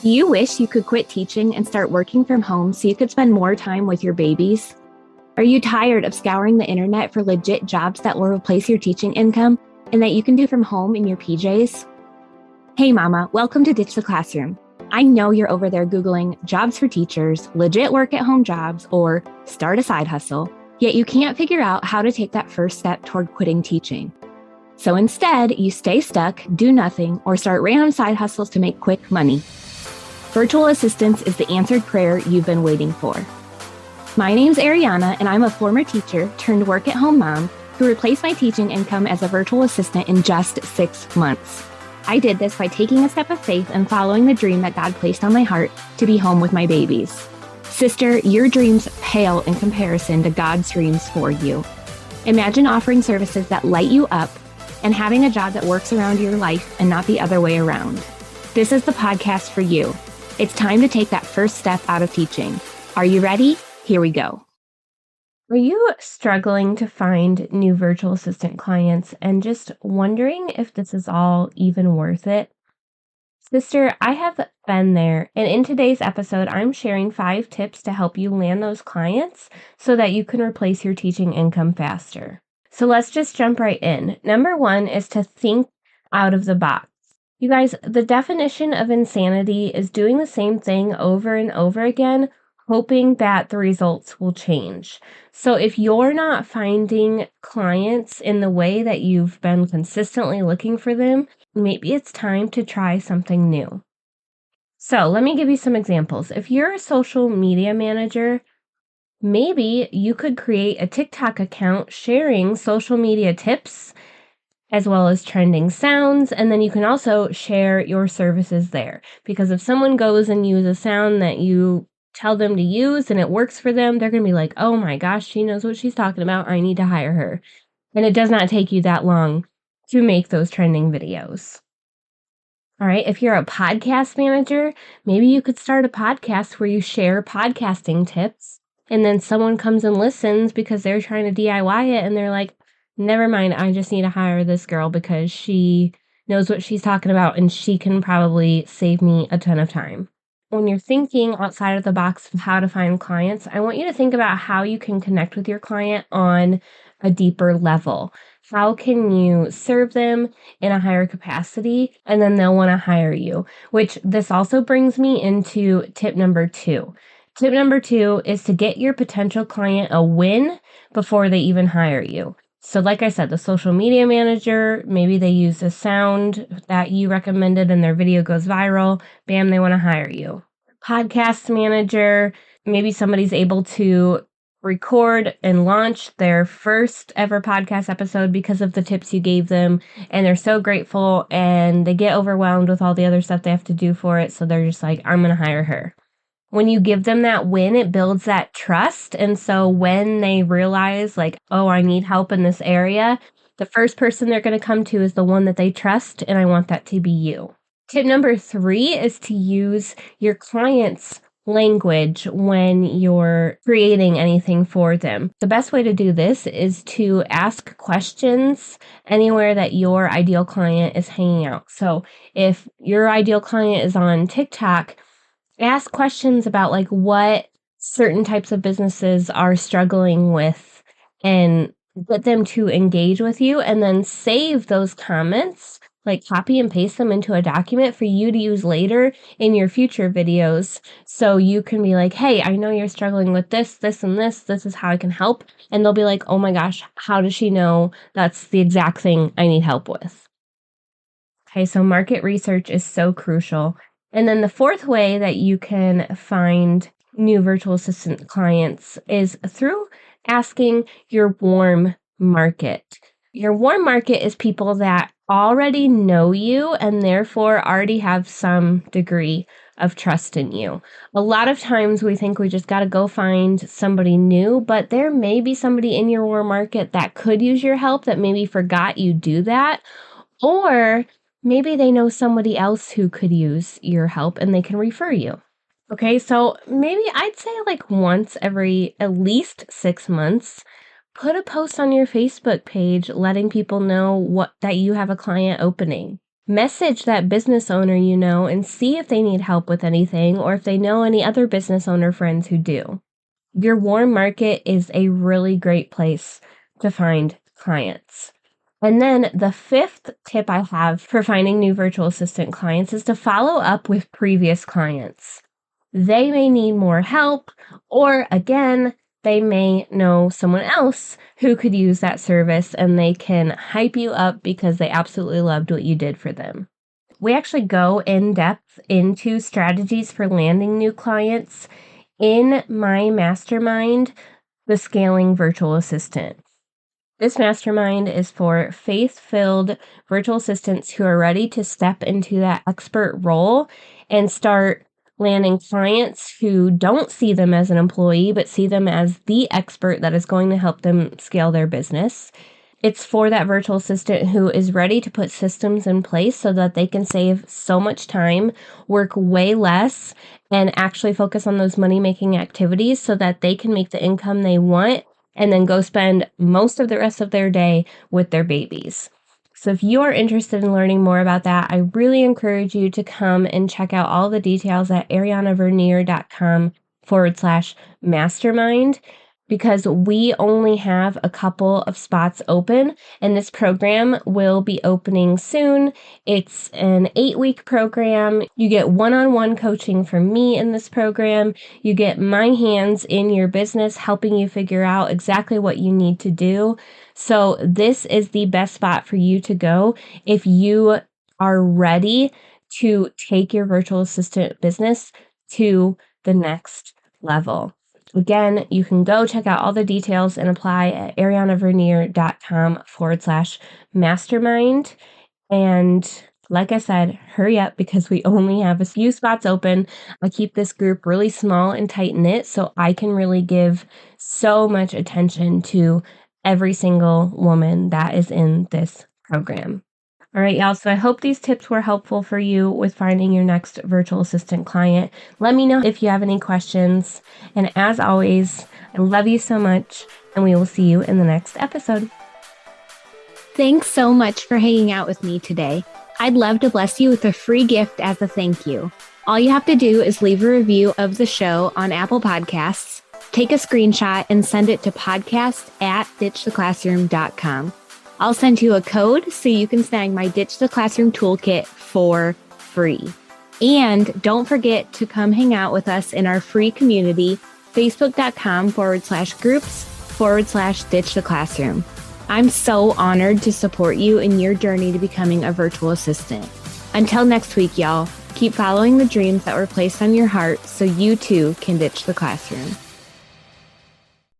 Do you wish you could quit teaching and start working from home so you could spend more time with your babies? Are you tired of scouring the internet for legit jobs that will replace your teaching income and that you can do from home in your PJs? Hey mama, welcome to Ditch the Classroom. I know you're over there Googling jobs for teachers, legit work at home jobs, or start a side hustle, yet you can't figure out how to take that first step toward quitting teaching. So instead, you stay stuck, do nothing, or start random side hustles to make quick money. Virtual assistance is the answered prayer you've been waiting for. My name's Ariana, and I'm a former teacher turned work-at-home mom who replaced my teaching income as a virtual assistant in just 6 months. I did this by taking a step of faith and following the dream that God placed on my heart to be home with my babies. Sister, your dreams pale in comparison to God's dreams for you. Imagine offering services that light you up and having a job that works around your life and not the other way around. This is the podcast for you. It's time to take that first step out of teaching. Are you ready? Here we go. Are you struggling to find new virtual assistant clients and just wondering if this is all even worth it? Sister, I have been there, and in today's episode, I'm sharing 5 tips to help you land those clients so that you can replace your teaching income faster. So let's just jump right in. Number 1 is to think out of the box. You guys, the definition of insanity is doing the same thing over and over again, hoping that the results will change. So if you're not finding clients in the way that you've been consistently looking for them, maybe it's time to try something new. So let me give you some examples. If you're a social media manager, maybe you could create a TikTok account sharing social media tips as well as trending sounds, and then you can also share your services there. Because if someone goes and uses a sound that you tell them to use and it works for them, they're going to be like, oh my gosh, she knows what she's talking about. I need to hire her. And it does not take you that long to make those trending videos. All right, if you're a podcast manager, maybe you could start a podcast where you share podcasting tips, and then someone comes and listens because they're trying to DIY it, and they're like, never mind, I just need to hire this girl because she knows what she's talking about and she can probably save me a ton of time. When you're thinking outside of the box of how to find clients, I want you to think about how you can connect with your client on a deeper level. How can you serve them in a higher capacity, and then they'll want to hire you, which this also brings me into tip number 2. Tip number 2 is to get your potential client a win before they even hire you. So like I said, the social media manager, maybe they use a sound that you recommended and their video goes viral. Bam, they want to hire you. Podcast manager, maybe somebody's able to record and launch their first ever podcast episode because of the tips you gave them, and they're so grateful and they get overwhelmed with all the other stuff they have to do for it. So they're just like, I'm going to hire her. When you give them that win, it builds that trust. And so when they realize like, oh, I need help in this area, the first person they're going to come to is the one that they trust. And I want that to be you. Tip number 3 is to use your client's language when you're creating anything for them. The best way to do this is to ask questions anywhere that your ideal client is hanging out. So if your ideal client is on TikTok, ask questions about like what certain types of businesses are struggling with and get them to engage with you, and then save those comments, like copy and paste them into a document for you to use later in your future videos. So you can be like, hey, I know you're struggling with this, this, and this. This is how I can help. And they'll be like, oh my gosh, how does she know that's the exact thing I need help with? Okay, so market research is so crucial. And then the 4th way that you can find new virtual assistant clients is through asking your warm market. Your warm market is people that already know you and therefore already have some degree of trust in you. A lot of times we think we just got to go find somebody new, but there may be somebody in your warm market that could use your help that maybe forgot you do that, or maybe they know somebody else who could use your help and they can refer you. Okay, so maybe I'd say like once every at least 6 months, put a post on your Facebook page letting people know that you have a client opening. message that business owner you know and see if they need help with anything or if they know any other business owner friends who do. Your warm market is a really great place to find clients. And then the fifth tip I have for finding new virtual assistant clients is to follow up with previous clients. They may need more help, or again, they may know someone else who could use that service and they can hype you up because they absolutely loved what you did for them. We actually go in depth into strategies for landing new clients in my mastermind, The Scaling Virtual Assistant. This mastermind is for faith-filled virtual assistants who are ready to step into that expert role and start landing clients who don't see them as an employee, but see them as the expert that is going to help them scale their business. It's for that virtual assistant who is ready to put systems in place so that they can save so much time, work way less, and actually focus on those money-making activities so that they can make the income they want and then go spend most of the rest of their day with their babies. So if you are interested in learning more about that, I really encourage you to come and check out all the details at arianavernier.com/mastermind, because we only have a couple of spots open and this program will be opening soon. It's an 8-week program. You get one-on-one coaching from me in this program. You get my hands in your business, helping you figure out exactly what you need to do. So this is the best spot for you to go if you are ready to take your virtual assistant business to the next level. Again, you can go check out all the details and apply at arianavernier.com/mastermind. And like I said, hurry up because we only have a few spots open. I keep this group really small and tight knit so I can really give so much attention to every single woman that is in this program. All right, y'all. So I hope these tips were helpful for you with finding your next virtual assistant client. Let me know if you have any questions. And as always, I love you so much, and we will see you in the next episode. Thanks so much for hanging out with me today. I'd love to bless you with a free gift as a thank you. All you have to do is leave a review of the show on Apple Podcasts, take a screenshot, and send it to podcast@ditchtheclassroom.com. I'll send you a code so you can snag my Ditch the Classroom toolkit for free. And don't forget to come hang out with us in our free community, facebook.com/groups/Ditch the Classroom. I'm so honored to support you in your journey to becoming a virtual assistant. Until next week, y'all, keep following the dreams that were placed on your heart so you too can ditch the classroom.